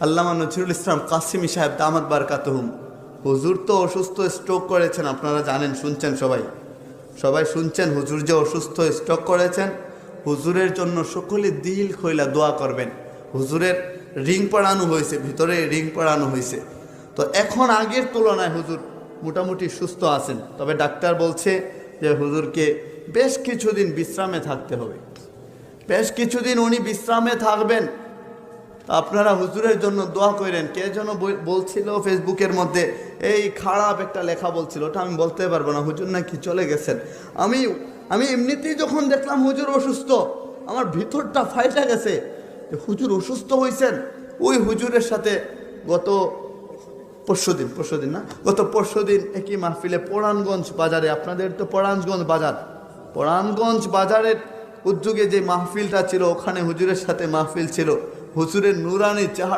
আল্লামা নজরুল ইসলাম কাসিমি সাহেব দামাত বারকাতুহুম, হুজুর তো অসুস্থ, স্ট্রোক করেছেন, আপনারা জানেন, শুনছেন, সবাই শুনছেন, হুজুর যে অসুস্থ, স্ট্রোক করেছেন। হুজুরের জন্য সকলে দিল খইলা দোয়া করবেন। হুজুরের রিং পড়ানো হয়েছে, ভিতরে রিং পড়ানো হয়েছে। তো এখন আগের তুলনায় হুজুর মোটামুটি সুস্থ আছেন, তবে ডাক্তার বলছে যে হুজুরকে বেশ কিছুদিন বিশ্রামে থাকতে হবে, বেশ কিছুদিন উনি বিশ্রামে থাকবেন। আপনারা হুজুরের জন্য দোয়া করেন। কে যেন বলছিল ফেসবুকের মধ্যে, এই খারাপ একটা লেখা বলছিল, ওটা আমি বলতে পারবো না, হুজুর নাকি চলে গেছেন। আমি এমনিতেই যখন দেখলাম হুজুর অসুস্থ, আমার ভিতরটা ফাইটা গেছে যে হুজুর অসুস্থ হয়েছেন। ওই হুজুরের সাথে গত পরশুদিন একই মাহফিলে পরাণগঞ্জ বাজারে, আপনাদের তো পরাণগঞ্জ বাজারের উদ্যোগে যে মাহফিলটা ছিল, ওখানে হুজুরের সাথে মাহফিল ছিল। হুজুরের নুরানি চেহারা